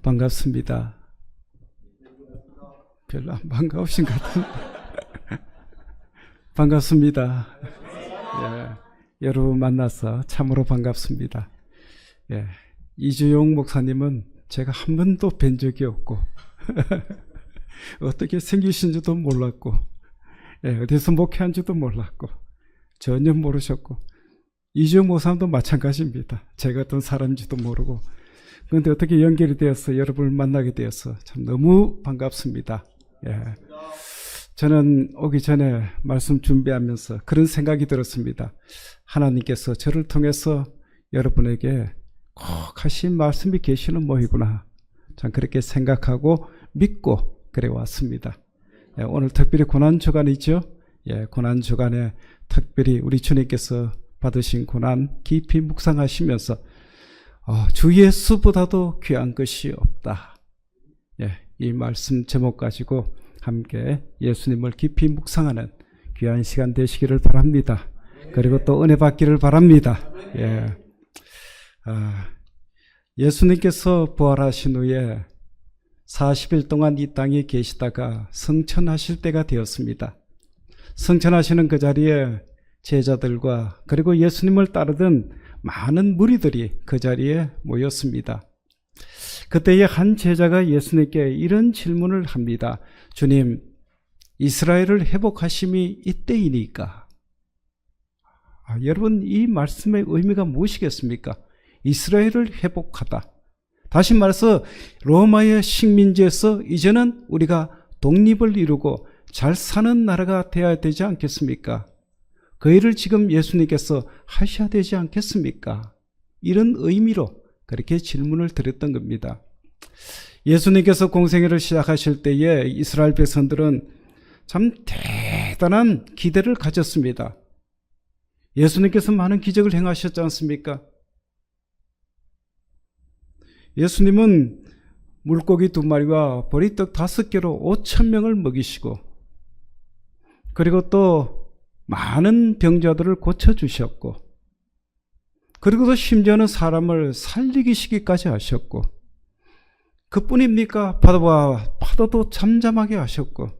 반갑습니다. 별로 안 반가우신 것 같은데. 반갑습니다. 예, 여러분 만나서 참으로 반갑습니다. 예, 이주용 목사님은 제가 한 번도 뵌 적이 없고 어떻게 생기신지도 몰랐고, 예, 어디서 목회한지도 몰랐고 전혀 모르셨고, 이주용 목사님도 마찬가지입니다. 제가 어떤 사람인지도 모르고, 그런데 어떻게 연결이 되어서 여러분을 만나게 되어서 참 너무 반갑습니다. 예. 저는 오기 전에 말씀 준비하면서 그런 생각이 들었습니다. 하나님께서 저를 통해서 여러분에게 꼭 하신 말씀이 계시는 모이구나, 참 그렇게 생각하고 믿고 그래 왔습니다. 예, 오늘 특별히 고난주간이죠. 예, 고난주간에 특별히 우리 주님께서 받으신 고난 깊이 묵상하시면서 주 예수보다도 귀한 것이 없다. 예, 이 말씀 제목 가지고 함께 예수님을 깊이 묵상하는 귀한 시간 되시기를 바랍니다. 그리고 또 은혜 받기를 바랍니다. 예, 예수님께서 부활하신 후에 40일 동안 이 땅에 계시다가 승천하실 때가 되었습니다. 승천하시는 그 자리에 제자들과 그리고 예수님을 따르던 많은 무리들이 그 자리에 모였습니다. 그때에 한 제자가 예수님께 이런 질문을 합니다. 주님, 이스라엘을 회복하심이 이때이니까. 여러분, 이 말씀의 의미가 무엇이겠습니까? 이스라엘을 회복하다. 다시 말해서 로마의 식민지에서 이제는 우리가 독립을 이루고 잘 사는 나라가 되어야 되지 않겠습니까? 그 일을 지금 예수님께서 하셔야 되지 않겠습니까? 이런 의미로 그렇게 질문을 드렸던 겁니다. 예수님께서 공생애를 시작하실 때에 이스라엘 백성들은 참 대단한 기대를 가졌습니다. 예수님께서 많은 기적을 행하셨지 않습니까? 예수님은 물고기 2마리와 보리떡 5개로 5,000명을 먹이시고, 그리고 또 많은 병자들을 고쳐주셨고, 그리고 또 심지어는 사람을 살리기시기까지 하셨고, 그뿐입니까? 파도도 잠잠하게 하셨고,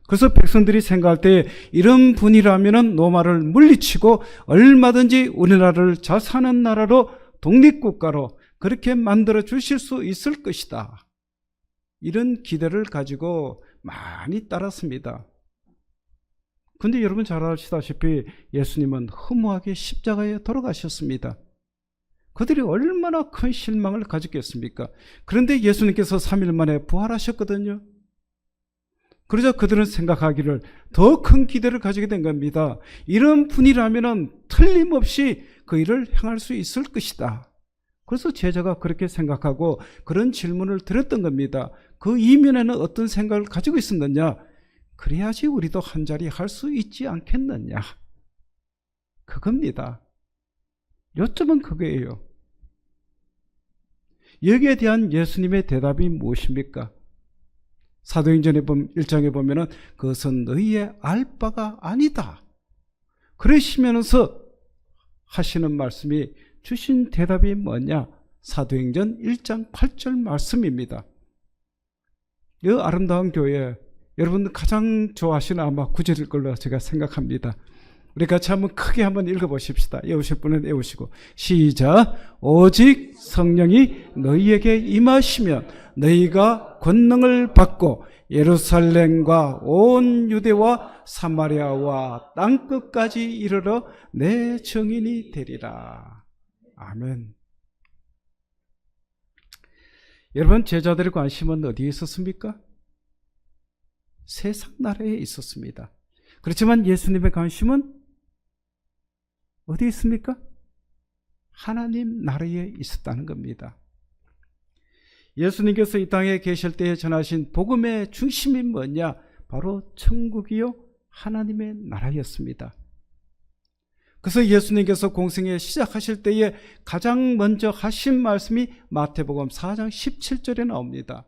그래서 백성들이 생각할 때 이런 분이라면 노마를 물리치고 얼마든지 우리나라를 잘 사는 나라로, 독립국가로 그렇게 만들어 주실 수 있을 것이다. 이런 기대를 가지고 많이 따랐습니다. 근데 여러분 잘 아시다시피 예수님은 허무하게 십자가에 돌아가셨습니다. 그들이 얼마나 큰 실망을 가졌겠습니까? 그런데 예수님께서 3일 만에 부활하셨거든요. 그러자 그들은 생각하기를 더 큰 기대를 가지게 된 겁니다. 이런 분이라면 틀림없이 그 일을 행할 수 있을 것이다. 그래서 제자가 그렇게 생각하고 그런 질문을 드렸던 겁니다. 그 이면에는 어떤 생각을 가지고 있었느냐? 그래야지 우리도 한 자리 할 수 있지 않겠느냐? 그겁니다. 요점은 그거예요. 여기에 대한 예수님의 대답이 무엇입니까? 사도행전 1장에 보면은 그것은 너희의 알 바가 아니다. 그러시면서 하시는 말씀이, 주신 대답이 뭐냐? 사도행전 1장 8절 말씀입니다. 이 아름다운 교회, 여러분 가장 좋아하시는 아마 구절일 걸로 제가 생각합니다. 우리 같이 한번 크게 한번 읽어보십시다. 외우실 분은 외우시고, 시작. 오직 성령이 너희에게 임하시면 너희가 권능을 받고 예루살렘과 온 유대와 사마리아와 땅끝까지 이르러 내 증인이 되리라. 아멘. 여러분, 제자들의 관심은 어디에 있었습니까? 세상 나라에 있었습니다. 그렇지만 예수님의 관심은 어디에 있습니까? 하나님 나라에 있었다는 겁니다. 예수님께서 이 땅에 계실 때에 전하신 복음의 중심이 뭐냐? 바로 천국이요 하나님의 나라였습니다. 그래서 예수님께서 공생애 시작하실 때에 가장 먼저 하신 말씀이 마태복음 4장 17절에 나옵니다.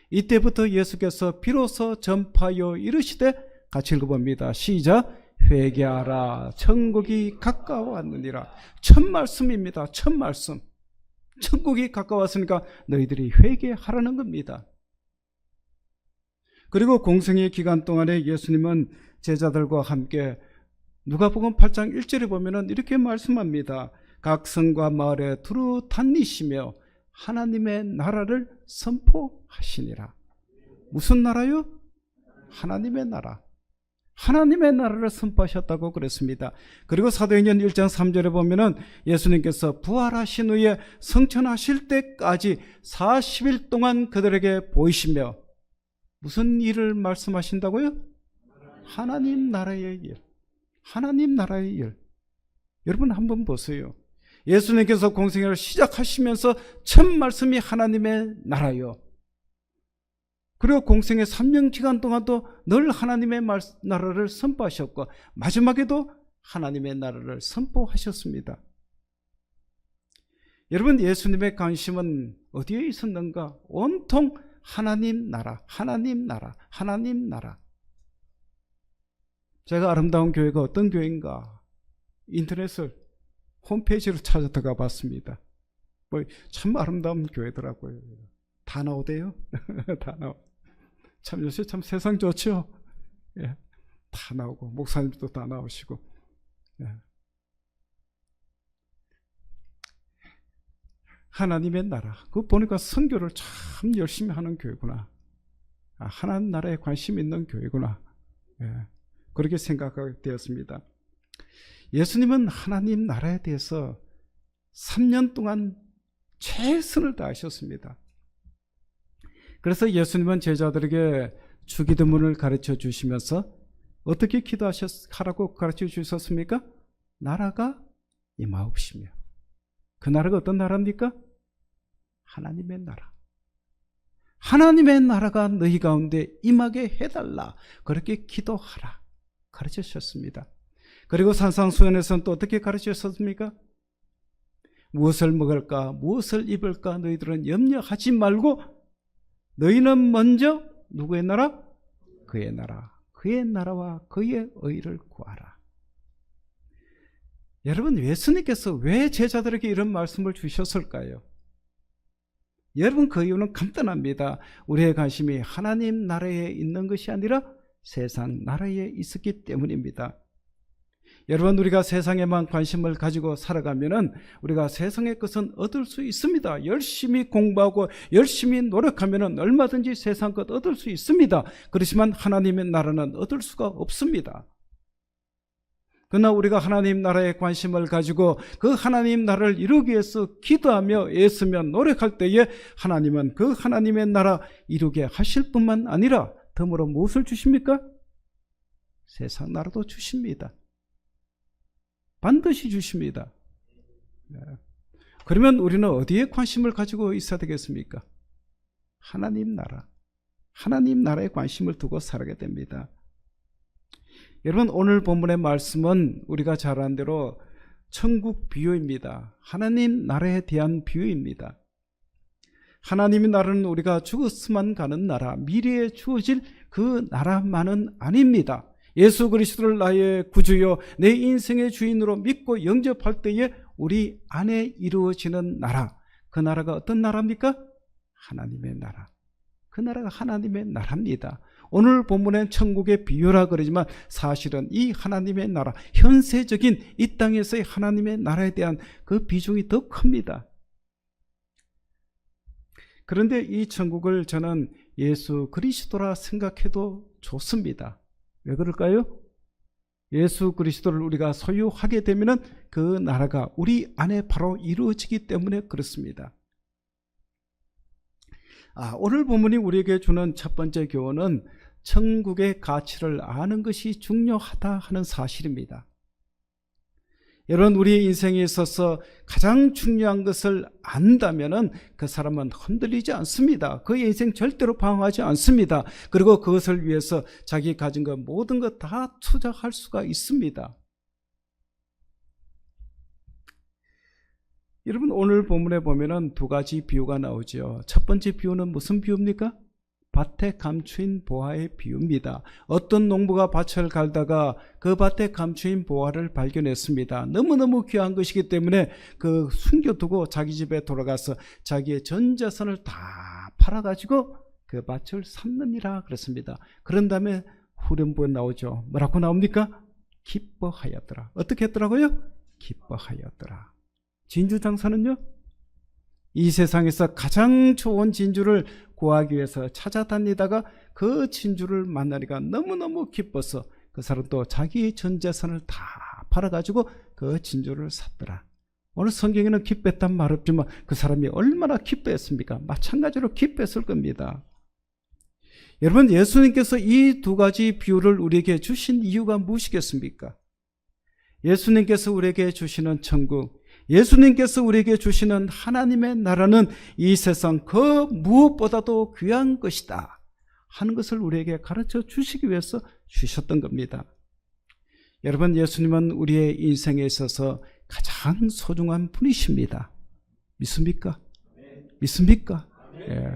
이때부터 예수께서 비로소 전파하여 이르시되, 같이 읽어봅니다. 시작. 회개하라, 천국이 가까워왔느니라. 첫 말씀입니다. 첫 말씀. 천국이 가까웠으니까 너희들이 회개하라는 겁니다. 그리고 공생의 기간 동안에 예수님은 제자들과 함께 누가복음 8장 1절에 보면은 이렇게 말씀합니다. 각 성과 마을에 두루 다니시며 하나님의 나라를 선포하시니라. 무슨 나라요? 하나님의 나라. 하나님의 나라를 선포하셨다고 그랬습니다. 그리고 사도행전 1장 3절에 보면은 예수님께서 부활하신 후에 성천하실 때까지 40일 동안 그들에게 보이시며 무슨 일을 말씀하신다고요? 하나님 나라의 일. 하나님 나라의 일. 여러분 한번 보세요. 예수님께서 공생애를 시작하시면서 첫 말씀이 하나님의 나라요. 그리고 공생의 3년 기간 동안도 늘 하나님의 나라를 선포하셨고 마지막에도 하나님의 나라를 선포하셨습니다. 여러분 예수님의 관심은 어디에 있었는가? 온통 하나님 나라, 하나님 나라, 하나님 나라. 제가 아름다운 교회가 어떤 교회인가 인터넷을 홈페이지로 찾아 들어가 봤습니다. 참 아름다운 교회더라고요. 다 나오대요. 다 나오. 참 요새 참 세상 좋죠. 예, 다 나오고 목사님도 다 나오시고. 예. 하나님의 나라. 그거 보니까 선교를 참 열심히 하는 교회구나. 하나님 나라에 관심 있는 교회구나. 예, 그렇게 생각하게 되었습니다. 예수님은 하나님 나라에 대해서 3년 동안 최선을 다하셨습니다. 그래서 예수님은 제자들에게 주기도문을 가르쳐 주시면서 어떻게 기도하라고 가르쳐 주셨습니까? 나라가 임하옵시며. 그 나라가 어떤 나라입니까? 하나님의 나라. 하나님의 나라가 너희 가운데 임하게 해달라. 그렇게 기도하라. 가르쳐 주셨습니다. 그리고 산상수훈에서는 또 어떻게 가르쳐 주셨습니까? 무엇을 먹을까, 무엇을 입을까 너희들은 염려하지 말고 너희는 먼저 누구의 나라? 그의 나라. 그의 나라와 그의 의를 구하라. 여러분 예수님께서 왜 제자들에게 이런 말씀을 주셨을까요? 여러분 그 이유는 간단합니다. 우리의 관심이 하나님 나라에 있는 것이 아니라 세상 나라에 있었기 때문입니다. 여러분 우리가 세상에만 관심을 가지고 살아가면은 우리가 세상의 것은 얻을 수 있습니다. 열심히 공부하고 열심히 노력하면은 얼마든지 세상 것 얻을 수 있습니다. 그렇지만 하나님의 나라는 얻을 수가 없습니다. 그러나 우리가 하나님 나라에 관심을 가지고 그 하나님 나라를 이루기 위해서 기도하며 애쓰며 노력할 때에 하나님은 그 하나님의 나라 이루게 하실 뿐만 아니라 덤으로 무엇을 주십니까? 세상 나라도 주십니다. 반드시 주십니다. 그러면 우리는 어디에 관심을 가지고 있어야 되겠습니까? 하나님 나라. 하나님 나라에 관심을 두고 살아야 됩니다. 여러분 오늘 본문의 말씀은 우리가 잘 아는 대로 천국 비유입니다. 하나님 나라에 대한 비유입니다. 하나님의 나라는 우리가 죽었으면 가는 나라, 미래에 주어질 그 나라만은 아닙니다. 예수 그리스도를 나의 구주요 내 인생의 주인으로 믿고 영접할 때에 우리 안에 이루어지는 나라, 그 나라가 어떤 나라입니까? 하나님의 나라. 그 나라가 하나님의 나라입니다. 오늘 본문엔 천국의 비유라 그러지만 사실은 이 하나님의 나라, 현세적인 이 땅에서의 하나님의 나라에 대한 그 비중이 더 큽니다. 그런데 이 천국을 저는 예수 그리스도라 생각해도 좋습니다. 왜 그럴까요? 예수 그리스도를 우리가 소유하게 되면 그 나라가 우리 안에 바로 이루어지기 때문에 그렇습니다. 오늘 본문이 우리에게 주는 첫 번째 교훈은 천국의 가치를 아는 것이 중요하다 하는 사실입니다. 여러분 우리의 인생에 있어서 가장 중요한 것을 안다면 그 사람은 흔들리지 않습니다. 그의 인생 절대로 방황하지 않습니다. 그리고 그것을 위해서 자기 가진 것 모든 것 다 투자할 수가 있습니다. 여러분 오늘 본문에 보면은 두 가지 비유가 나오죠. 첫 번째 비유는 무슨 비유입니까? 밭에 감추인 보화의 비유입니다. 어떤 농부가 밭을 갈다가 그 밭에 감추인 보화를 발견했습니다. 너무너무 귀한 것이기 때문에 그 숨겨두고 자기 집에 돌아가서 자기의 전 재산을 다 팔아가지고 그 밭을 샀느니라 그랬습니다. 그런 다음에 후렴부에 나오죠. 뭐라고 나옵니까? 기뻐하였더라. 어떻게 했더라고요? 기뻐하였더라. 진주 장사는요, 이 세상에서 가장 좋은 진주를 구하기 위해서 찾아다니다가 그 진주를 만나니까 너무너무 기뻐서 그 사람도 자기 전 재산을 다 팔아가지고 그 진주를 샀더라. 오늘 성경에는 기뻐했단 말 없지만 그 사람이 얼마나 기뻐했습니까? 마찬가지로 기뻐했을 겁니다. 여러분, 예수님께서 이 두 가지 비유를 우리에게 주신 이유가 무엇이겠습니까? 예수님께서 우리에게 주시는 천국, 예수님께서 우리에게 주시는 하나님의 나라는 이 세상 그 무엇보다도 귀한 것이다 하는 것을 우리에게 가르쳐 주시기 위해서 주셨던 겁니다. 여러분, 예수님은 우리의 인생에 있어서 가장 소중한 분이십니다. 믿습니까? 믿습니까? 예.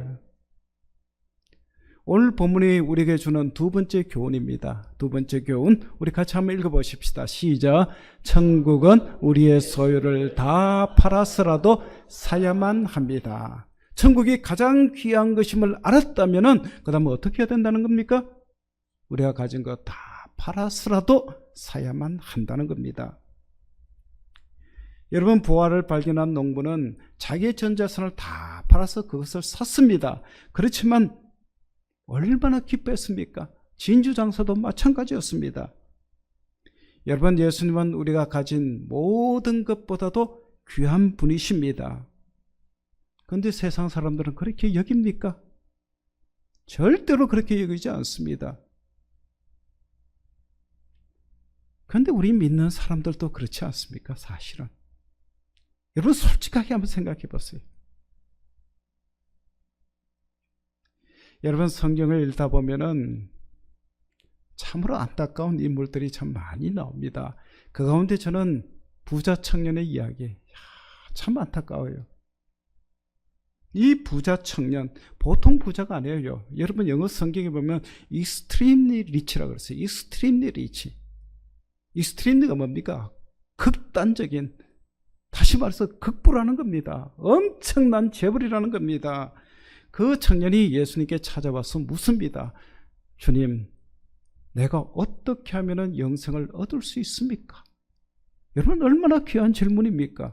오늘 본문이 우리에게 주는 두 번째 교훈입니다. 두 번째 교훈, 우리 같이 한번 읽어보십시다. 시작. 천국은 우리의 소유를 다 팔아서라도 사야만 합니다. 천국이 가장 귀한 것임을 알았다면 그 다음에 어떻게 해야 된다는 겁니까? 우리가 가진 거 다 팔아서라도 사야만 한다는 겁니다. 여러분, 보화를 발견한 농부는 자기의 전 재산을 다 팔아서 그것을 샀습니다. 그렇지만 얼마나 기뻐했습니까? 진주 장사도 마찬가지였습니다. 여러분, 예수님은 우리가 가진 모든 것보다도 귀한 분이십니다. 그런데 세상 사람들은 그렇게 여깁니까? 절대로 그렇게 여기지 않습니다. 그런데 우리 믿는 사람들도 그렇지 않습니까? 사실은. 여러분, 솔직하게 한번 생각해 보세요. 여러분, 성경을 읽다 보면은 참으로 안타까운 인물들이 참 많이 나옵니다. 그 가운데 저는 부자 청년의 이야기, 참 안타까워요. 이 부자 청년, 보통 부자가 아니에요. 여러분, 영어 성경에 보면 extremely rich라고 그랬어요. extremely rich. extreme가 뭡니까? 극단적인, 다시 말해서 극부라는 겁니다. 엄청난 재벌이라는 겁니다. 그 청년이 예수님께 찾아와서 묻습니다. 주님, 내가 어떻게 하면 영생을 얻을 수 있습니까? 여러분, 얼마나 귀한 질문입니까?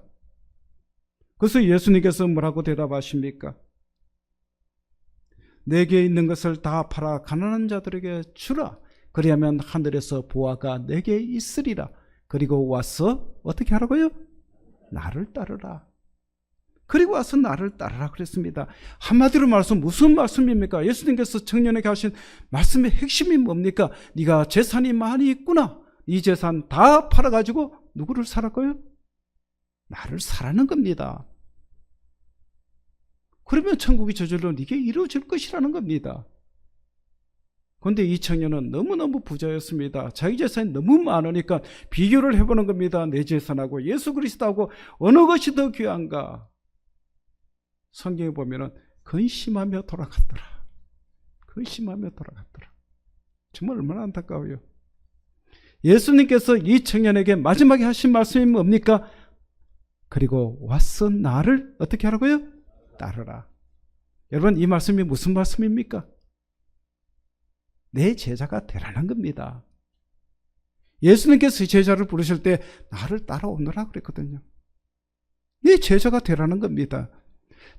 그래서 예수님께서 뭐라고 대답하십니까? 내게 있는 것을 다 팔아 가난한 자들에게 주라. 그리하면 하늘에서 보화가 내게 있으리라. 그리고 와서 어떻게 하라고요? 나를 따르라. 그리고 와서 나를 따르라 그랬습니다. 한마디로 말해서 무슨 말씀입니까? 예수님께서 청년에게 하신 말씀의 핵심이 뭡니까? 네가 재산이 많이 있구나. 이 재산 다 팔아가지고 누구를 사라고요? 나를 사라는 겁니다. 그러면 천국이 저절로 네게 이루어질 것이라는 겁니다. 그런데 이 청년은 너무너무 부자였습니다. 자기 재산이 너무 많으니까 비교를 해보는 겁니다. 내 재산하고 예수 그리스도하고 어느 것이 더 귀한가? 성경에 보면은 근심하며 돌아갔더라. 근심하며 돌아갔더라. 정말 얼마나 안타까워요. 예수님께서 이 청년에게 마지막에 하신 말씀이 뭡니까? 그리고 와서 나를 어떻게 하라고요? 따르라. 여러분, 이 말씀이 무슨 말씀입니까? 내 제자가 되라는 겁니다. 예수님께서 제자를 부르실 때 나를 따라오너라 그랬거든요. 내 제자가 되라는 겁니다.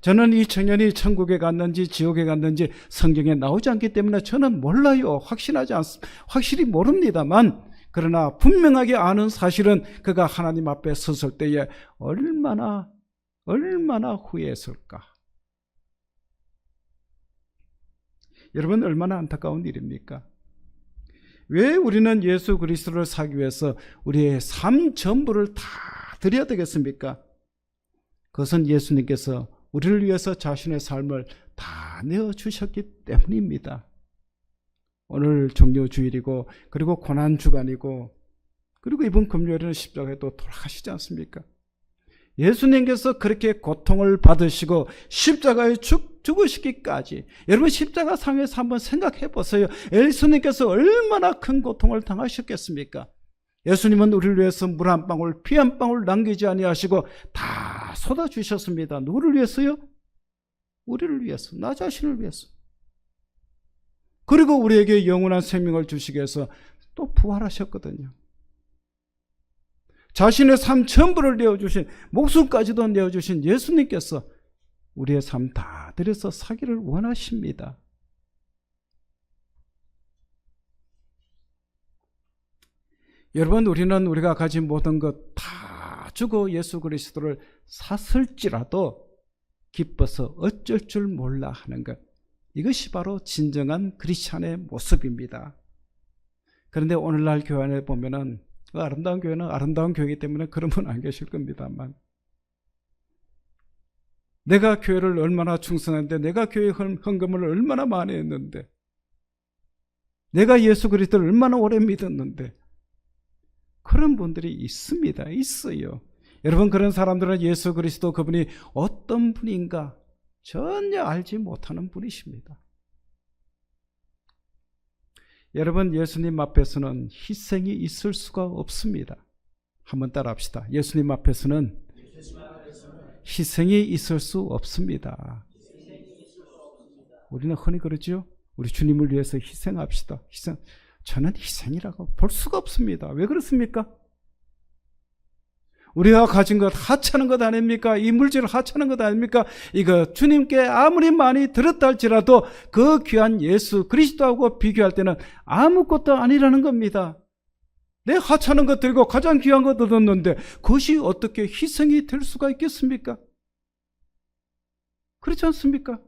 저는 이 청년이 천국에 갔는지 지옥에 갔는지 성경에 나오지 않기 때문에 저는 몰라요. 확실히 모릅니다만, 그러나 분명하게 아는 사실은 그가 하나님 앞에 섰을 때에 얼마나 후회했을까. 여러분, 얼마나 안타까운 일입니까? 왜 우리는 예수 그리스도를 사기 위해서 우리의 삶 전부를 다 드려야 되겠습니까? 그것은 예수님께서 우리를 위해서 자신의 삶을 다 내어주셨기 때문입니다. 오늘 종료주일이고, 그리고 고난주간이고, 그리고 이번 금요일에는 십자가에 또 돌아가시지 않습니까? 예수님께서 그렇게 고통을 받으시고 십자가에 죽으시기까지, 여러분 십자가 상에서 한번 생각해 보세요. 예수님께서 얼마나 큰 고통을 당하셨겠습니까? 예수님은 우리를 위해서 물 한 방울, 피 한 방울 남기지 아니하시고 다 쏟아주셨습니다. 누구를 위해서요? 우리를 위해서, 나 자신을 위해서. 그리고 우리에게 영원한 생명을 주시기 위해서 또 부활하셨거든요. 자신의 삶 전부를 내어주신, 목숨까지도 내어주신 예수님께서 우리의 삶 다 들여서 사기를 원하십니다. 여러분, 우리는 우리가 가진 모든 것 다 주고 예수 그리스도를 샀을지라도 기뻐서 어쩔 줄 몰라 하는 것, 이것이 바로 진정한 크리스찬의 모습입니다. 그런데 오늘날 교회 안에 보면은 아름다운 교회는 아름다운 교회이기 때문에 그런 분 안 계실 겁니다만, 내가 교회를 얼마나 충성했는데, 내가 교회 헌금을 얼마나 많이 했는데, 내가 예수 그리스도를 얼마나 오래 믿었는데, 그런 분들이 있습니다. 있어요. 여러분, 그런 사람들은 예수 그리스도 그분이 어떤 분인가 전혀 알지 못하는 분이십니다. 여러분, 예수님 앞에서는 희생이 있을 수가 없습니다. 한번 따라합시다. 예수님 앞에서는 희생이 있을 수 없습니다. 우리는 흔히 그러죠. 우리 주님을 위해서 희생합시다. 저는 희생이라고 볼 수가 없습니다. 왜 그렇습니까? 우리가 가진 것 하찮은 것 아닙니까? 이 물질을 하찮은 것 아닙니까? 이거 주님께 아무리 많이 들었다 할지라도 그 귀한 예수 그리스도하고 비교할 때는 아무것도 아니라는 겁니다. 내 하찮은 것 들고 가장 귀한 것 얻었는데 그것이 어떻게 희생이 될 수가 있겠습니까? 그렇지 않습니까?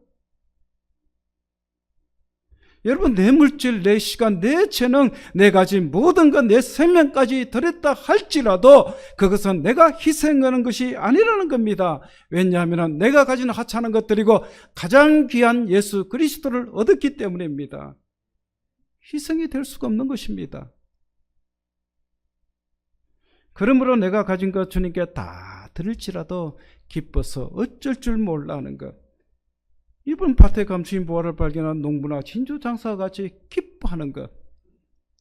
여러분, 내 물질, 내 시간, 내 재능, 내 가진 모든 것, 내 생명까지 드렸다 할지라도 그것은 내가 희생하는 것이 아니라는 겁니다. 왜냐하면 내가 가진 하찮은 것들이고 가장 귀한 예수 그리스도를 얻었기 때문입니다. 희생이 될 수가 없는 것입니다. 그러므로 내가 가진 것 주님께 다 드릴지라도 기뻐서 어쩔 줄 몰라 하는 것, 이번 밭에 감추인 보화를 발견한 농부나 진주 장사와 같이 기뻐하는 것,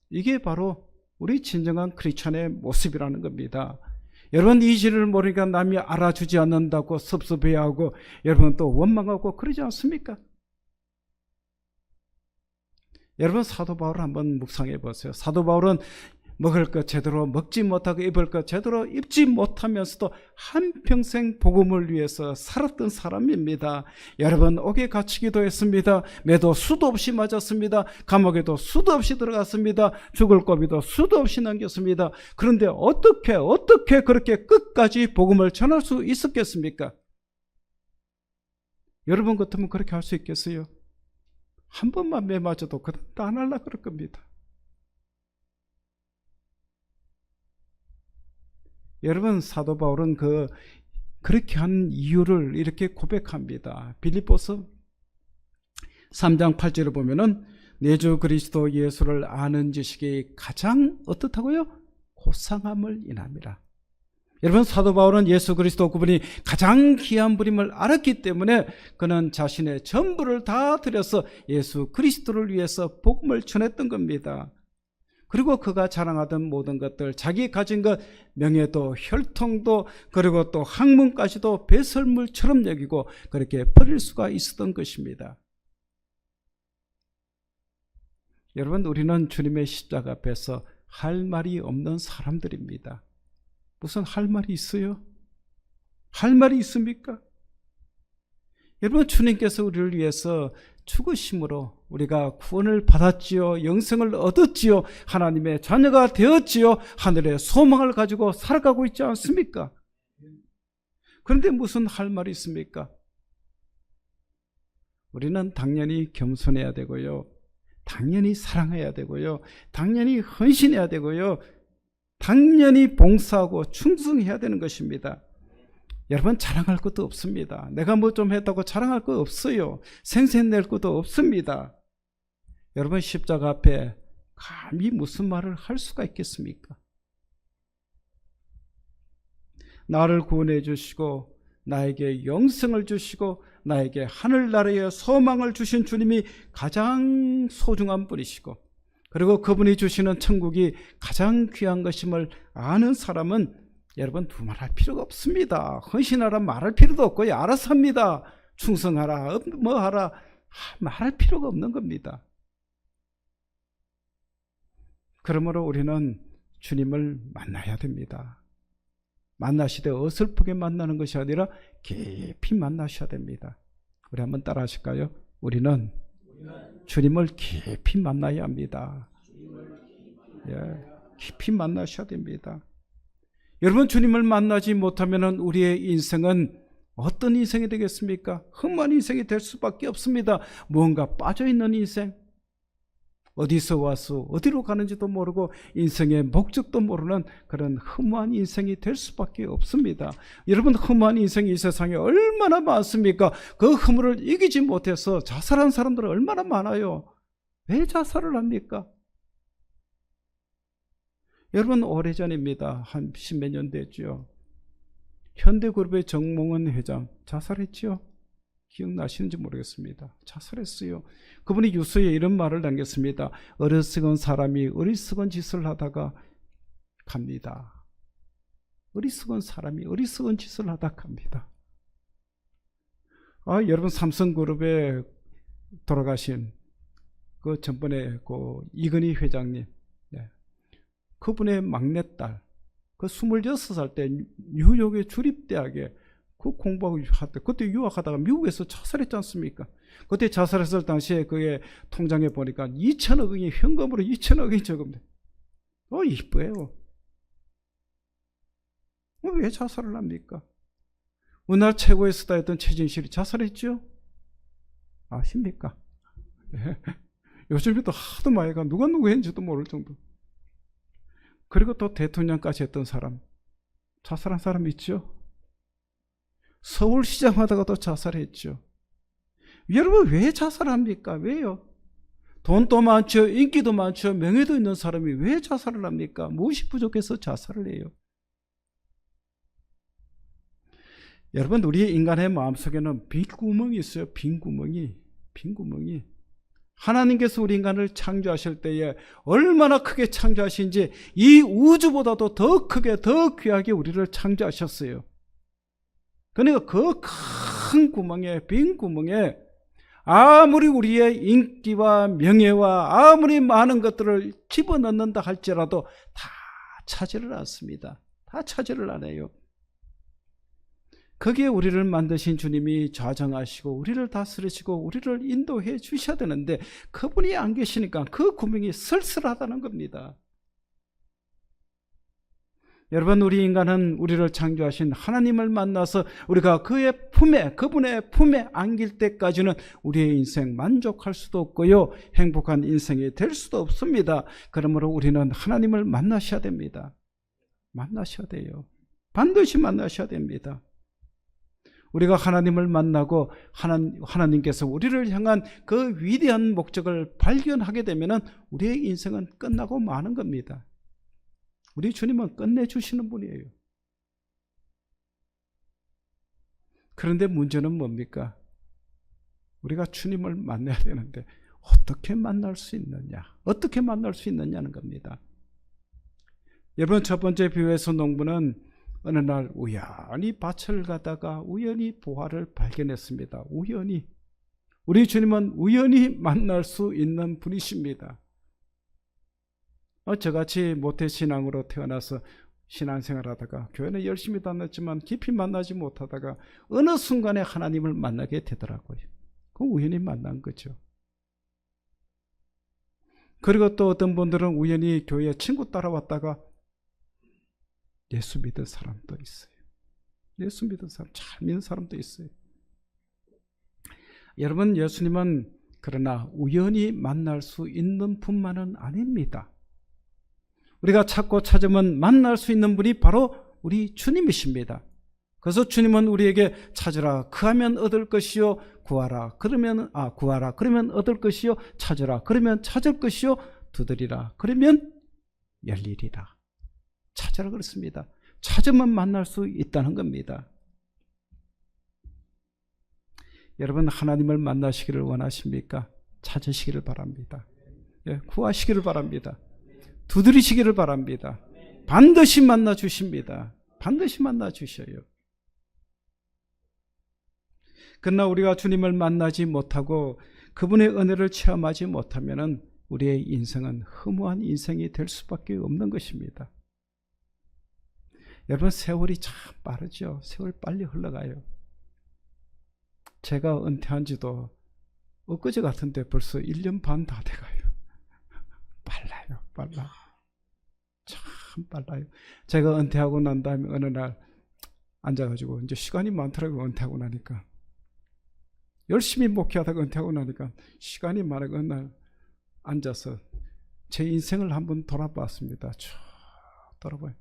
이게 바로 우리 진정한 크리스찬의 모습이라는 겁니다. 여러분, 이 진리를 모르니까 남이 알아주지 않는다고 섭섭해하고 여러분 또 원망하고 그러지 않습니까? 여러분, 사도 바울을 한번 묵상해 보세요. 사도 바울은 먹을 것 제대로 먹지 못하고 입을 것 제대로 입지 못하면서도 한평생 복음을 위해서 살았던 사람입니다. 여러분, 옥에 갇히기도 했습니다. 매도 수도 없이 맞았습니다. 감옥에도 수도 없이 들어갔습니다. 죽을 고비도 수도 없이 넘겼습니다. 그런데 어떻게 그렇게 끝까지 복음을 전할 수 있었겠습니까? 여러분 같으면 그렇게 할 수 있겠어요? 한 번만 매 맞아도 그다음부터 안 하려고 그럴 겁니다. 여러분, 사도 바울은 그렇게 한 이유를 이렇게 고백합니다. 빌립보서 3장 8절을 보면은 내 주 그리스도 예수를 아는 지식이 가장 어떻다고요? 고상함을 인함이라. 여러분, 사도 바울은 예수 그리스도 그분이 가장 귀한 분임을 알았기 때문에 그는 자신의 전부를 다 들여서 예수 그리스도를 위해서 복음을 전했던 겁니다. 그리고 그가 자랑하던 모든 것들, 자기 가진 것, 명예도 혈통도 그리고 또 학문까지도 배설물처럼 여기고 그렇게 버릴 수가 있었던 것입니다. 여러분, 우리는 주님의 십자가 앞에서 할 말이 없는 사람들입니다. 무슨 할 말이 있어요? 할 말이 있습니까? 여러분, 주님께서 우리를 위해서 죽으심으로 우리가 구원을 받았지요, 영생을 얻었지요, 하나님의 자녀가 되었지요, 하늘의 소망을 가지고 살아가고 있지 않습니까? 그런데 무슨 할 말이 있습니까? 우리는 당연히 겸손해야 되고요, 당연히 사랑해야 되고요, 당연히 헌신해야 되고요, 당연히 봉사하고 충성해야 되는 것입니다. 여러분, 자랑할 것도 없습니다. 내가 뭐 좀 했다고 자랑할 거 없어요. 생색낼 것도 없습니다. 여러분, 십자가 앞에 감히 무슨 말을 할 수가 있겠습니까? 나를 구원해 주시고 나에게 영생을 주시고 나에게 하늘나라의 소망을 주신 주님이 가장 소중한 분이시고, 그리고 그분이 주시는 천국이 가장 귀한 것임을 아는 사람은 여러분 두말할 필요가 없습니다. 헌신하라 말할 필요도 없고요. 알아서 합니다. 충성하라 뭐하라 말할 필요가 없는 겁니다. 그러므로 우리는 주님을 만나야 됩니다. 만나시되 어설프게 만나는 것이 아니라 깊이 만나셔야 됩니다. 우리 한번 따라 하실까요? 우리는 주님을 깊이 만나야 합니다. 깊이 만나셔야 됩니다. 여러분, 주님을 만나지 못하면 우리의 인생은 어떤 인생이 되겠습니까? 험한 인생이 될 수밖에 없습니다. 무언가 빠져있는 인생, 어디서 와서 어디로 가는지도 모르고 인생의 목적도 모르는 그런 허무한 인생이 될 수밖에 없습니다. 여러분, 허무한 인생이 이 세상에 얼마나 많습니까? 그 허물을 이기지 못해서 자살한 사람들은 얼마나 많아요. 왜 자살을 합니까? 여러분, 오래전입니다. 한 10몇 년 됐죠. 현대그룹의 정몽원 회장 자살했죠. 기억나시는지 모르겠습니다. 자살했어요. 그분이 유서에 이런 말을 남겼습니다. 어리석은 사람이 어리석은 짓을 하다가 갑니다. 어리석은 사람이 어리석은 짓을 하다가 갑니다. 여러분, 삼성그룹에 돌아가신 그 전번에 그 이건희 회장님, 그분의 막내딸, 그 26살 때 뉴욕의 주립대학에 그 공부하고 할 때, 그때 유학하다가 미국에서 자살했지 않습니까? 그때 자살했을 당시에 그의 통장에 보니까 2천억 원이 현금으로 2천억 원이 적은데, 이뻐요. 왜 자살을 합니까? 우리나라 최고의 스타였던 최진실이 자살했죠? 아십니까? 요즘에도 하도 많이 가, 누가 누구 했는지도 모를 정도. 그리고 또 대통령까지 했던 사람, 자살한 사람 있죠? 서울시장 하다가도 자살했죠. 여러분, 왜 자살합니까? 왜요? 돈도 많죠, 인기도 많죠, 명예도 있는 사람이 왜 자살을 합니까? 무엇이 부족해서 자살을 해요? 여러분, 우리 인간의 마음속에는 빈 구멍이 있어요. 빈 구멍이. 하나님께서 우리 인간을 창조하실 때에 얼마나 크게 창조하신지 이 우주보다도 더 크게 더 귀하게 우리를 창조하셨어요. 그러니까 그 큰 구멍에, 빈 구멍에 아무리 우리의 인기와 명예와 아무리 많은 것들을 집어넣는다 할지라도 다 차지를 않습니다. 다 차지를 안 해요. 거기에 우리를 만드신 주님이 좌정하시고 우리를 다스리시고 우리를 인도해 주셔야 되는데 그분이 안 계시니까 그 구멍이 쓸쓸하다는 겁니다. 여러분, 우리 인간은 우리를 창조하신 하나님을 만나서 우리가 그의 품에, 그분의 품에 안길 때까지는 우리의 인생 만족할 수도 없고요, 행복한 인생이 될 수도 없습니다. 그러므로 우리는 하나님을 만나셔야 됩니다. 만나셔야 돼요. 반드시 만나셔야 됩니다. 우리가 하나님을 만나고 하나님께서 우리를 향한 그 위대한 목적을 발견하게 되면 우리의 인생은 끝나고 마는 겁니다. 우리 주님은 끝내주시는 분이에요. 그런데 문제는 뭡니까? 우리가 주님을 만나야 되는데 어떻게 만날 수 있느냐? 어떻게 만날 수 있느냐는 겁니다. 여러분, 첫 번째 비유에서 농부는 어느 날 우연히 밭을 가다가 우연히 보화를 발견했습니다. 우연히. 우리 주님은 우연히 만날 수 있는 분이십니다. 저같이 모태신앙으로 태어나서 신앙생활하다가 교회는 열심히 다녔지만 깊이 만나지 못하다가 어느 순간에 하나님을 만나게 되더라고요. 그 우연히 만난 거죠. 그리고 또 어떤 분들은 우연히 교회에 친구 따라왔다가 예수 믿은 사람도 있어요. 예수 믿은 사람, 잘 믿는 사람도 있어요. 여러분, 예수님은 그러나 우연히 만날 수 있는 분만은 아닙니다. 우리가 찾고 찾으면 만날 수 있는 분이 바로 우리 주님이십니다. 그래서 주님은 우리에게 찾으라 그하면 얻을 것이요, 구하라 그러면 얻을 것이요, 찾으라 그러면 찾을 것이요, 두드리라 그러면 열리리라. 찾으라 그랬습니다. 찾으면 만날 수 있다는 겁니다. 여러분, 하나님을 만나시기를 원하십니까? 찾으시기를 바랍니다. 구하시기를 바랍니다. 두드리시기를 바랍니다. 반드시 만나 주십니다. 반드시 만나 주셔요. 그러나 우리가 주님을 만나지 못하고 그분의 은혜를 체험하지 못하면 우리의 인생은 허무한 인생이 될 수밖에 없는 것입니다. 여러분, 세월이 참 빠르죠. 세월 빨리 흘러가요. 제가 은퇴한 지도 엊그제 같은데 벌써 1년 반 다 돼가요. 빨라요. 빨라. 참 빨라요. 제가 은퇴하고 난 다음에 어느 날 앉아가지고 이제 시간이 많더라고요. 은퇴하고 나니까. 열심히 목회하다가 은퇴하고 나니까 시간이 많아서 어느 날 앉아서 제 인생을 한번 돌아봤습니다. 쭉 돌아봐요.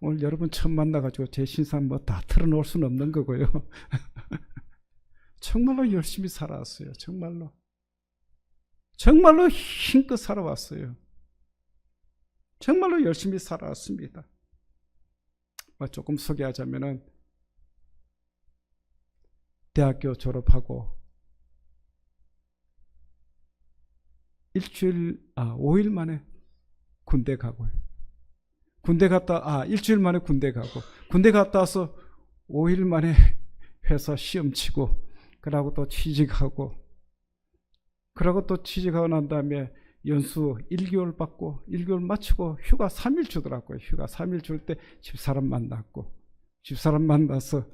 오늘 여러분 처음 만나가지고 제 신상 뭐 다 털어놓을 수는 없는 거고요. 정말로 열심히 살아왔어요. 정말로 힘껏 살아왔어요. 정말로 열심히 살아왔습니다. 조금 소개하자면은 대학교 졸업하고 5일 만에 군대 가고요. 일주일 만에 군대 가고, 군대 갔다 와서 5일 만에 회사 시험 치고, 그러고 또 취직하고, 그러고 또 취직하고 난 다음에 연수 1개월 받고, 1개월 마치고 휴가 3일 주더라고요. 휴가 3일 줄 때 집사람 만났고, 집사람 만나서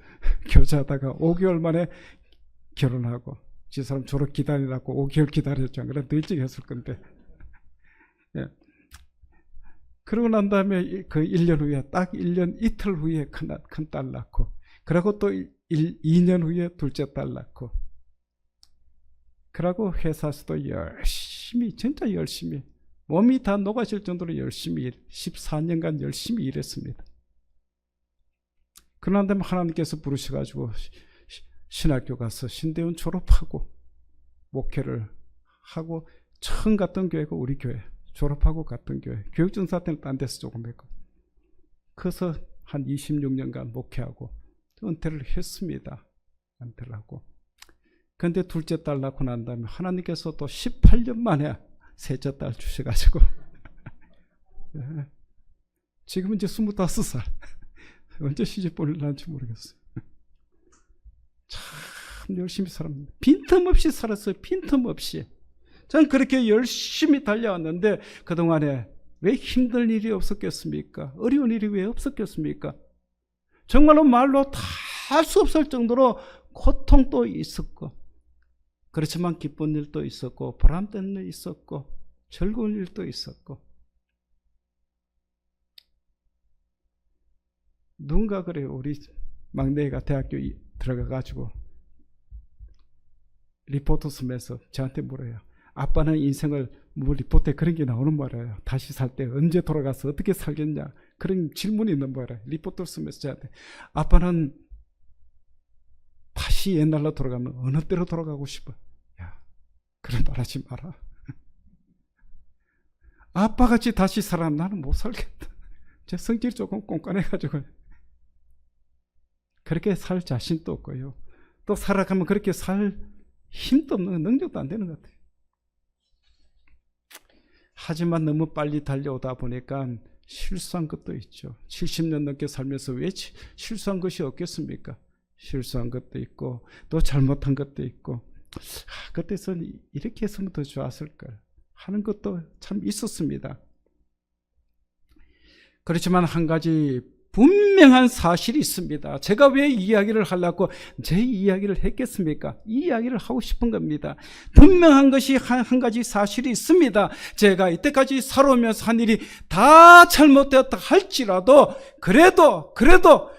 교제하다가 5개월 만에 결혼하고, 집사람 졸업 기다리라고 5개월 기다렸죠. 그래 더 일찍 했을 건데. 예. 그러고 난 다음에 그 1년 후에, 딱 1년 이틀 후에 큰 딸 낳고, 그러고 또 2년 후에 둘째 딸 낳고, 그러고 회사에서도 열심히, 진짜 열심히, 몸이 다 녹아질 정도로 열심히 14년간 열심히 일했습니다. 그러나 하나님께서 부르셔가지고 신학교 가서 신대원 졸업하고 목회를 하고, 처음 갔던 교회가 우리 교회, 졸업하고 갔던 교회, 교육전사 때는 딴 데서 조금 했고, 그래서 한 26년간 목회하고 은퇴를 했습니다. 은퇴를 하고. 그런데 둘째 딸 낳고 난 다음에 하나님께서 또 18년 만에 셋째 딸 주셔가지고 네. 지금은 이제 25살. 언제 시집보를 날지 모르겠어요. 참 열심히 살았는데, 빈틈없이 살았어요. 빈틈없이. 저는 그렇게 열심히 달려왔는데 그동안에 왜 힘든 일이 없었겠습니까? 어려운 일이 왜 없었겠습니까? 정말로 말로 다 할 수 없을 정도로 고통도 있었고, 그렇지만 기쁜 일도 있었고, 보람된 일도 있었고, 즐거운 일도 있었고. 누군가 그래요. 우리 막내가 대학교 들어가가지고 리포트 쓰면서 저한테 물어요. 아빠는 인생을 뭐 리포트에 그런 게 나오는 말이에요. 다시 살 때 언제 돌아가서 어떻게 살겠냐, 그런 질문이 있는 말이에요. 리포트를 쓰면서 저한테, 아빠는 다시 옛날로 돌아가면 어느 때로 돌아가고 싶어? 야, 그런 말 하지 마라. 아빠같이 다시 살아면 나는 못 살겠다. 제 성질이 조금 꼼꼼해가지고 그렇게 살 자신도 없고요. 또 살아가면 그렇게 살 힘도 없는, 능력도 안 되는 것 같아요. 하지만 너무 빨리 달려오다 보니까 실수한 것도 있죠. 70년 넘게 살면서 왜 실수한 것이 없겠습니까? 실수한 것도 있고, 또 잘못한 것도 있고, 그때서는 이렇게 했으면 더 좋았을걸 하는 것도 참 있었습니다. 그렇지만 한 가지 분명한 사실이 있습니다. 제가 왜 이 이야기를 하려고 제 이야기를 했겠습니까? 이 이야기를 하고 싶은 겁니다. 분명한 것이 한 가지 사실이 있습니다. 제가 이때까지 살아오면서 한 일이 다 잘못되었다 할지라도 그래도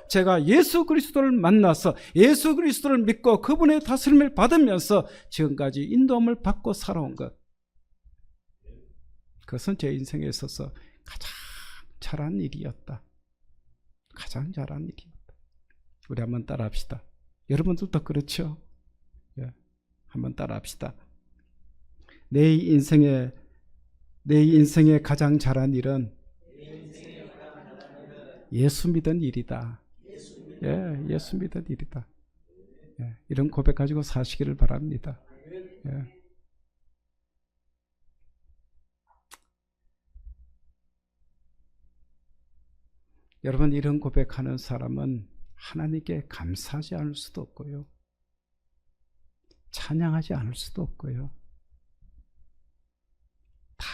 제가 예수 그리스도를 만나서 예수 그리스도를 믿고 그분의 다스림을 받으면서 지금까지 인도함을 받고 살아온 것, 그것은 제 인생에 있어서 가장 잘한 일이었다. 가장 잘한 일이었다. 우리 한번 따라합시다. 여러분들도 그렇죠? 예, 한번 따라합시다. 내 인생의 가장 잘한 일은 예수 믿은 일이다. 예, 예수 믿은 일이다. 예, 이런 고백 가지고 사시기를 바랍니다. 예. 여러분, 이런 고백하는 사람은 하나님께 감사하지 않을 수도 없고요, 찬양하지 않을 수도 없고요. 다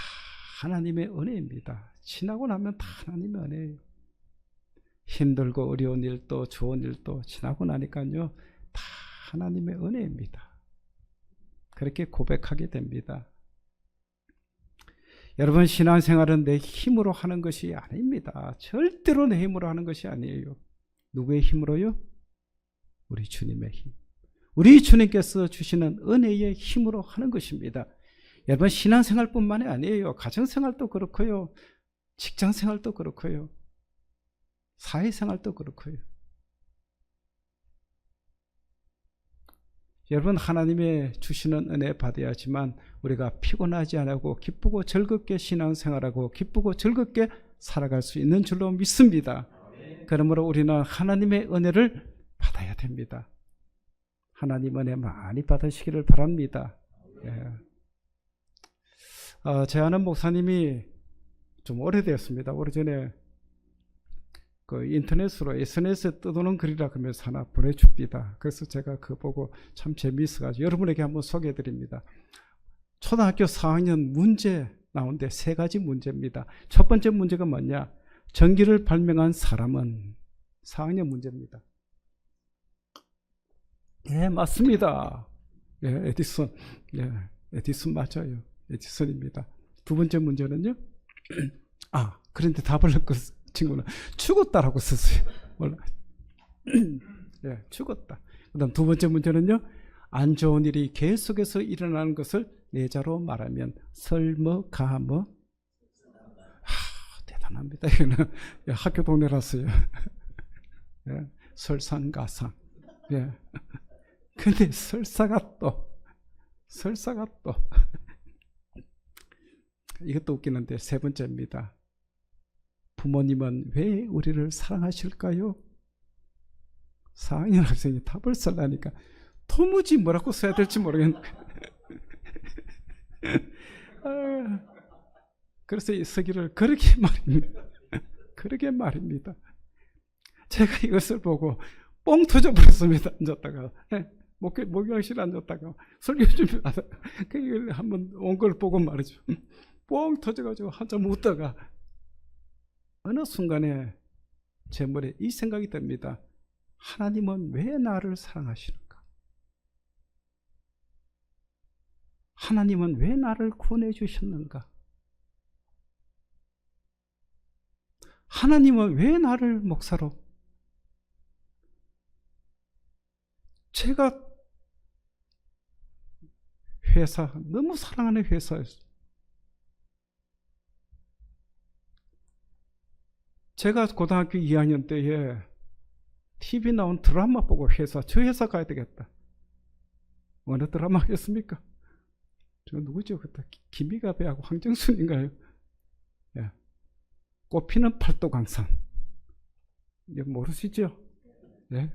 하나님의 은혜입니다. 지나고 나면 다 하나님의 은혜예요. 힘들고 어려운 일도 좋은 일도 지나고 나니까요, 다 하나님의 은혜입니다. 그렇게 고백하게 됩니다. 여러분, 신앙생활은 내 힘으로 하는 것이 아닙니다. 절대로 내 힘으로 하는 것이 아니에요. 누구의 힘으로요? 우리 주님의 힘. 우리 주님께서 주시는 은혜의 힘으로 하는 것입니다. 여러분, 신앙생활뿐만이 아니에요. 가정생활도 그렇고요, 직장생활도 그렇고요, 사회생활도 그렇고요. 여러분, 하나님의 주시는 은혜 받아야지만 우리가 피곤하지 않고 기쁘고 즐겁게 신앙생활하고 기쁘고 즐겁게 살아갈 수 있는 줄로 믿습니다. 그러므로 우리는 하나님의 은혜를 받아야 됩니다. 하나님 은혜 많이 받으시기를 바랍니다. 예. 제 아는 목사님이 좀 오래되었습니다. 오래전에 그 인터넷으로 SNS에 떠도는 글이라 그러면서 하나 보내줍니다. 그래서 제가 그거 보고 참 재미있어가지고 여러분에게 한번 소개해드립니다. 초등학교 4학년 문제 나오는데 3가지 문제입니다. 첫 번째 문제가 뭐냐? 전기를 발명한 사람은. 4학년 문제입니다. 예, 맞습니다. 예, 에디슨. 예, 에디슨 맞아요. 에디슨입니다. 두 번째 문제는요? 그런데 답을 그 친구는 죽었다라고 썼어요. 몰라. 예, 죽었다. 그 다음 두 번째 문제는요, 안 좋은 일이 계속해서 일어나는 것을 내자로 말하면 설머가머. 대단합니다. 이거는 학교 동네라서요. 예, 설상가상. 예. 근데 설사가 또 이것도 웃기는데 세 번째입니다. 부모님은 왜 우리를 사랑하실까요? 4학년 학생이 답을 쓰려니까 도무지 뭐라고 써야 될지 모르겠네. 그래서 이 서기를 그렇게 말입니다. 제가 이것을 보고 뻥 터져버렸습니다. 앉았다가 목욕실에 앉았다가 설교 준비하다가 그 한번 온 걸 보고 말이죠. 뻥 터져가지고 한참 웃다가 어느 순간에 제 머리에 이 생각이 듭니다. 하나님은 왜 나를 사랑하시는가? 하나님은 왜 나를 구원해 주셨는가? 하나님은 왜 나를 목사로? 제가 회사, 너무 사랑하는 회사였어요. 제가 고등학교 2학년 때에 TV 나온 드라마 보고 저 회사 가야 되겠다. 어느 드라마겠습니까? 저 누구죠? 그때 김희가 배하고 황정순인가요? 예. 꽃피는 팔도강산. 이거 모르시죠? 예.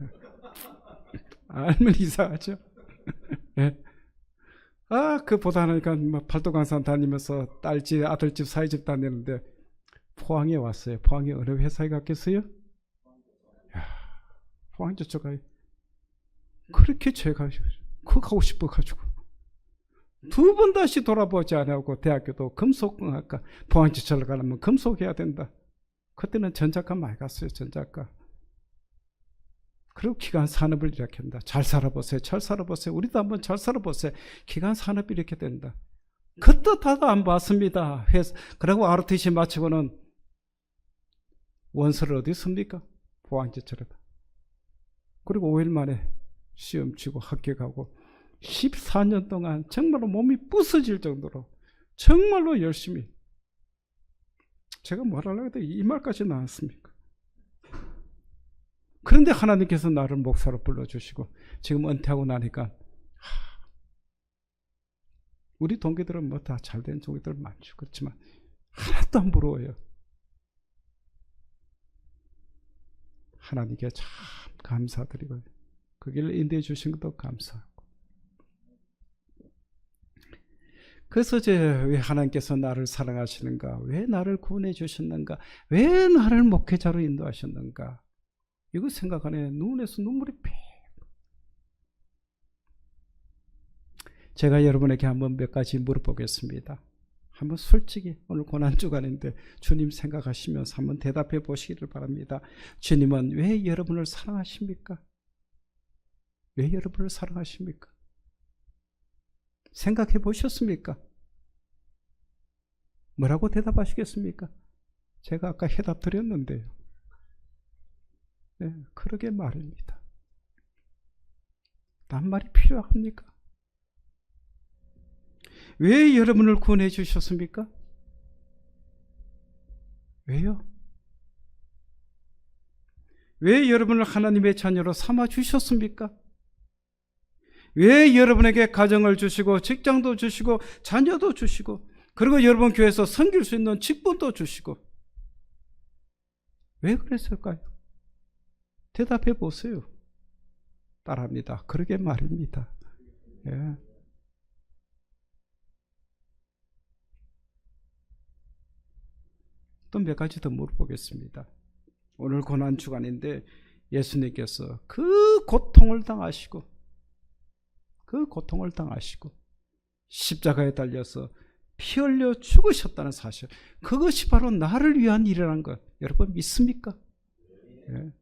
알면 이상하죠? 예. 그보다는 그러니까 팔도강산 다니면서 딸집, 아들집, 사위집 다니는데 포항에 왔어요. 포항에 어느 회사에 갔겠어요? 포항 저쪽가 그렇게 제가 그거 가고 싶어가지고 2번 다시 돌아보지 않고 대학교도 금속공학과 포항 지철로 가려면 금속해야 된다. 그때는 전작가 많이 갔어요. 전작가. 그리고 기간 산업을 이렇게 한다. 잘 살아보세요. 잘 살아보세요. 우리도 한번 잘 살아보세요. 기간 산업이 이렇게 된다. 그 뜻 하나도 안 봤습니다. 그리고 ROTC 마치고는 원서를 어디 씁니까? 포항 지철에다. 그리고 5일 만에 시험 치고 합격하고 14년 동안 정말로 몸이 부서질 정도로 정말로 열심히, 제가 뭐라고 해도 이 말까지 나왔습니까? 그런데 하나님께서 나를 목사로 불러주시고 지금 은퇴하고 나니까 우리 동기들은 뭐 다 잘된 동기들 많죠. 그렇지만 하나도 안 부러워요. 하나님께 참 감사드리고요. 그 길을 인도해 주신 것도 감사하고. 그래서 왜 하나님께서 나를 사랑하시는가? 왜 나를 구원해 주셨는가? 왜 나를 목회자로 인도하셨는가? 이거 생각하네. 눈에서 눈물이 픽. 제가 여러분에게 한번 몇 가지 물어보겠습니다. 한번 솔직히 오늘 고난주간인데 주님 생각하시면서 한번 대답해 보시기를 바랍니다. 주님은 왜 여러분을 사랑하십니까? 왜 여러분을 사랑하십니까? 생각해 보셨습니까? 뭐라고 대답하시겠습니까? 제가 아까 해답 드렸는데요. 네, 그러게 말입니다. 딴말이 필요합니까? 왜 여러분을 구원해 주셨습니까? 왜요? 왜 여러분을 하나님의 자녀로 삼아 주셨습니까? 왜 여러분에게 가정을 주시고 직장도 주시고 자녀도 주시고 그리고 여러분 교회에서 섬길 수 있는 직분도 주시고 왜 그랬을까요? 대답해 보세요. 따라합니다. 그러게 말입니다. 예. 또 몇 가지 더 물어보겠습니다. 오늘 고난주간인데 예수님께서 그 고통을 당하시고 십자가에 달려서 피 흘려 죽으셨다는 사실, 그것이 바로 나를 위한 일이라는 것 여러분 믿습니까? 예.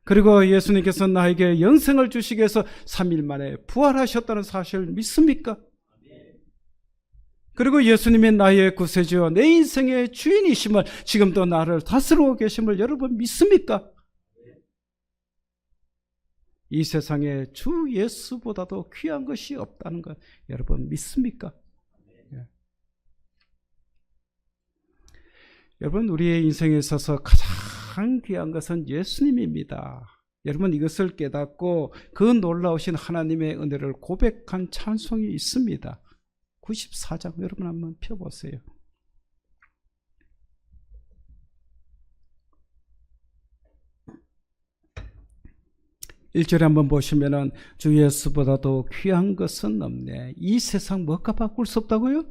그리고 예수님께서 나에게 영생을 주시기 위해서 3일 만에 부활하셨다는 사실 믿습니까? 그리고 예수님이 나의 구세주와 내 인생의 주인이심을, 지금도 나를 다스리고 계심을 여러분 믿습니까? 이 세상에 주 예수보다도 귀한 것이 없다는 것 여러분 믿습니까? 예. 여러분, 우리의 인생에 있어서 가장 귀한 것은 예수님입니다. 여러분, 이것을 깨닫고 그 놀라우신 하나님의 은혜를 고백한 찬송이 있습니다. 94장 여러분 한번 펴보세요. 1절에 한번 보시면은 주 예수보다도 귀한 것은 없네. 이 세상 뭐가 바꿀 수 없다고요?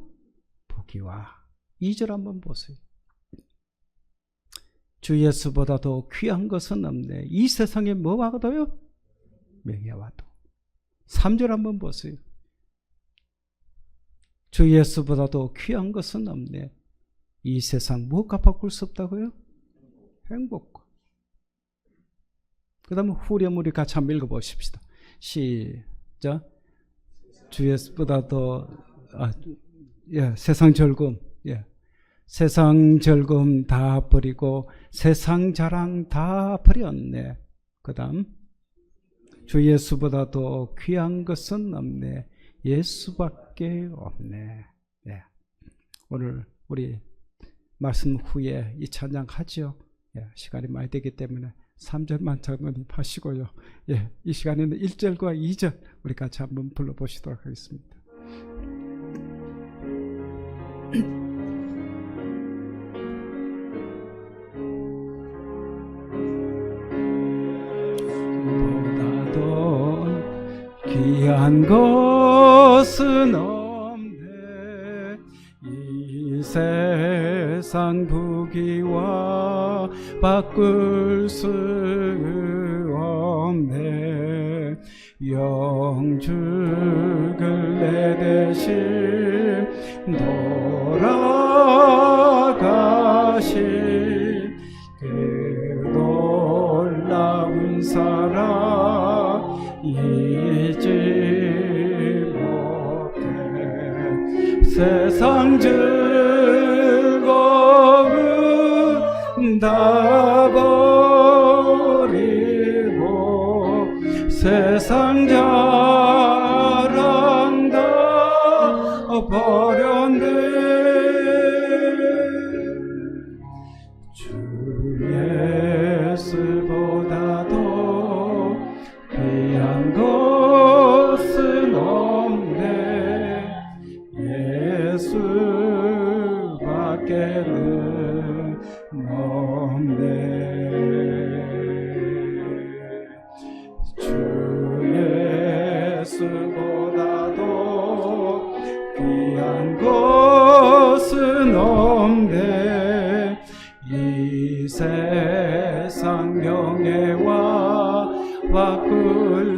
보기와. 2절 한번 보세요. 주 예수보다도 귀한 것은 없네. 이 세상에 뭐와도요? 명예와도. 3절 한번 보세요. 주 예수보다도 귀한 것은 없네. 이 세상 뭐가 바꿀 수 없다고요? 행복과. 그 다음에 후렴 우리 같이 한번 읽어보십시다. 시작. 주 예수보다도 세상 즐거움, 세상 즐거움 다 버리고 세상 자랑 다 버렸네. 그 다음 주 예수보다도 귀한 것은 없네. 예수밖에 없네. 오늘 우리 말씀 후에 이 찬양 하죠. 시간이 많이 되기 때문에 3절만 전원하시고요. 이 시간에는 1절과 2절 우리 같이 한번 불러보시도록 하겠습니다. 보다도 귀한 것은 없네. 이 세상 부귀와 바꿀 수 없네. 영주를 내 대신 돌아가신 그 놀라운 사랑 잊지 못해. 세상 즐거움 다 버리고 세상 자랑 다 버렸네. 주 예수보다도 귀한 것은 없네. 예수밖에는 없네.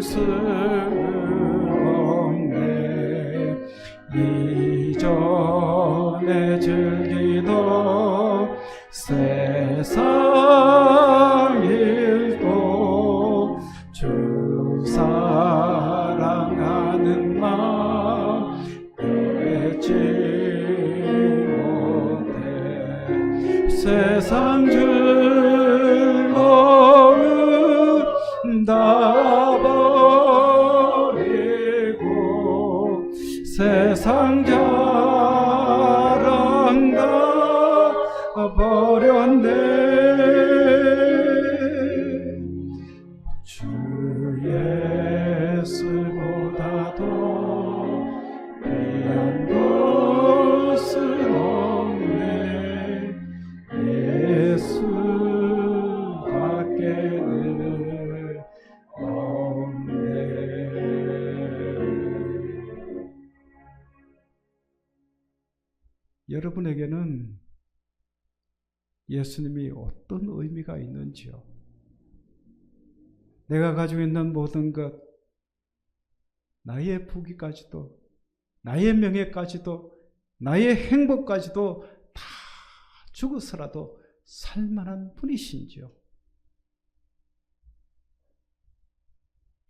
수 없네. 이전에 즐기던 세상 일도 주 사랑하는 마음 잊지 못해. 세상 즐거움 다 버리고 세상 자랑 다 버렸네. 주 예수보다도 귀한 것은 없네. 예수밖에는 없네. 여러분에게는 예수님이 어떤 의미가 있는지요? 내가 가지고 있는 모든 것, 나의 부귀까지도, 나의 명예까지도, 나의 행복까지도 다 죽어서라도 살만한 분이신지요?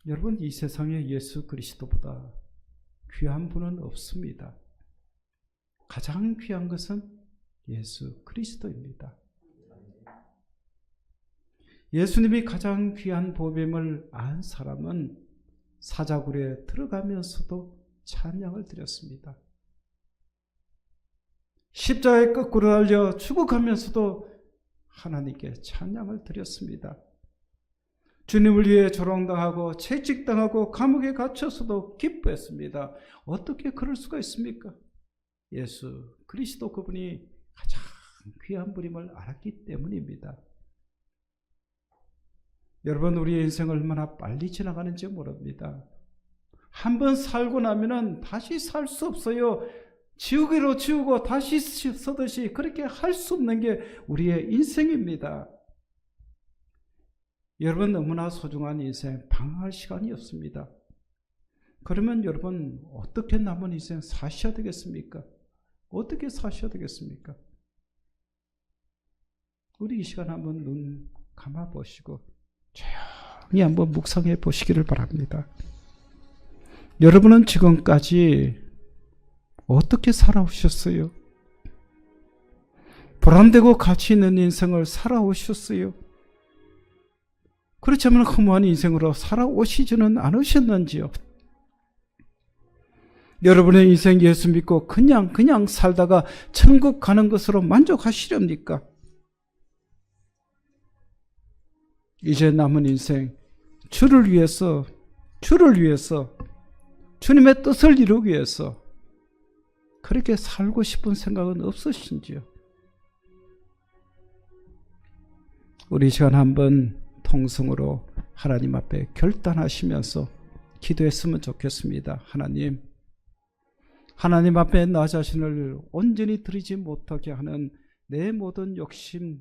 여러분, 이 세상에 예수 그리스도보다 귀한 분은 없습니다. 가장 귀한 것은 예수 그리스도입니다. 예수님이 가장 귀한 보배임을 안 사람은 사자굴에 들어가면서도 찬양을 드렸습니다. 십자가에 거꾸로 달려 죽어가면서도 하나님께 찬양을 드렸습니다. 주님을 위해 조롱당하고 채찍당하고 감옥에 갇혀서도 기뻐했습니다. 어떻게 그럴 수가 있습니까? 예수 그리스도 그분이 가장 귀한 분임을 알았기 때문입니다. 여러분, 우리의 인생은 얼마나 빨리 지나가는지 모릅니다. 한번 살고 나면은 다시 살 수 없어요. 지우개로 지우고 다시 쓰듯이 그렇게 할 수 없는 게 우리의 인생입니다. 여러분, 너무나 소중한 인생, 방황할 시간이 없습니다. 그러면 여러분, 어떻게 남은 인생 사셔야 되겠습니까? 어떻게 사셔야 되겠습니까? 우리 이 시간 한번 눈 감아 보시고 조용히 한번 묵상해 보시기를 바랍니다. 여러분은 지금까지 어떻게 살아오셨어요? 보람되고 가치 있는 인생을 살아오셨어요? 그렇지만 허무한 인생으로 살아오시지는 않으셨는지요? 여러분의 인생 예수 믿고 그냥 살다가 천국 가는 것으로 만족하시렵니까? 이제 남은 인생 주를 위해서 주님의 뜻을 이루기 위해서 그렇게 살고 싶은 생각은 없으신지요? 우리 이 시간 한번 통성으로 하나님 앞에 결단하시면서 기도했으면 좋겠습니다. 하나님 앞에 나 자신을 온전히 드리지 못하게 하는 내 모든 욕심,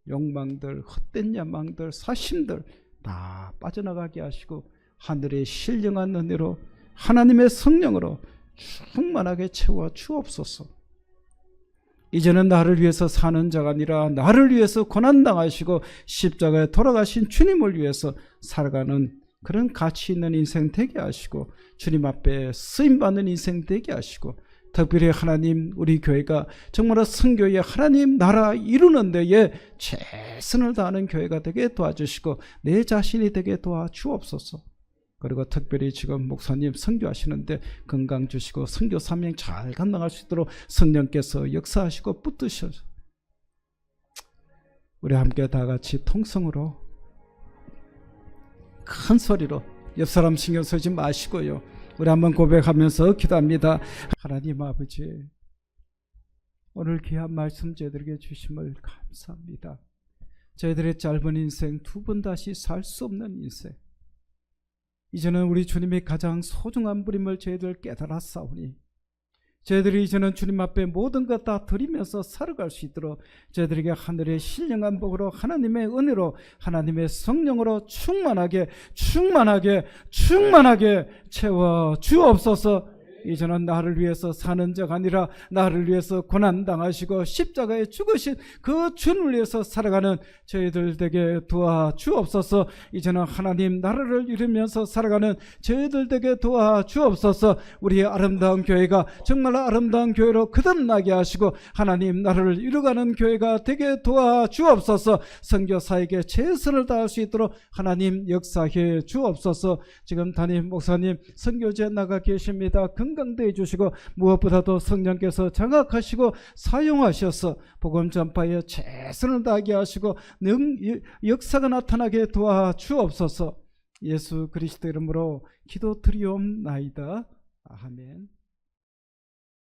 욕망들, 헛된 야망들, 사심들 다 빠져나가게 하시고 하늘의 신령한 은혜로 하나님의 성령으로 충만하게 채워 주옵소서. 이제는 나를 위해서 사는 자가 아니라 나를 위해서 고난당하시고 십자가에 돌아가신 주님을 위해서 살아가는 그런 가치 있는 인생 되게 하시고 주님 앞에 쓰임받는 인생 되게 하시고 특별히 하나님, 우리 교회가 정말 선교의 하나님 나라 이루는 데에 최선을 다하는 교회가 되게 도와주시고 내 자신이 되게 도와주옵소서. 그리고 특별히 지금 목사님 선교하시는데 건강 주시고 선교 사명 잘 감당할 수 있도록 성령께서 역사하시고 붙드셔서 우리 함께 다 같이 통성으로 큰 소리로, 옆 사람 신경 쓰지 마시고요, 우리 한번 고백하면서 기도합니다. 하나님 아버지, 오늘 귀한 말씀 저희들에게 주심을 감사합니다. 저희들의 짧은 인생, 두 번 다시 살 수 없는 인생, 이제는 우리 주님이 가장 소중한 분임을 저희들 깨달았사오니 저희들이 이제는 주님 앞에 모든 것 다 드리면서 살아갈 수 있도록 저희들에게 하늘의 신령한 복으로 하나님의 은혜로 하나님의 성령으로 충만하게 채워 주옵소서. 이제는 나를 위해서 사는 자가 아니라 나를 위해서 고난당하시고 십자가에 죽으신 그 주를 위해서 살아가는 저희들 되게 도와주옵소서. 이제는 하나님 나라를 이루면서 살아가는 저희들 되게 도와주옵소서. 우리의 아름다운 교회가 정말 아름다운 교회로 거듭나게 하시고 하나님 나라를 이루가는 교회가 되게 도와주옵소서. 선교사에게 최선을 다할 수 있도록 하나님 역사해 주옵소서. 지금 담임 목사님 선교지에 나가 계십니다. 건강되어 주시고 무엇보다도 성령께서 장악하시고 사용하셔서 복음 전파에 최선을 다하게 하시고 역사가 나타나게 도와주옵소서. 예수 그리스도 이름으로 기도드리옵나이다. 아멘.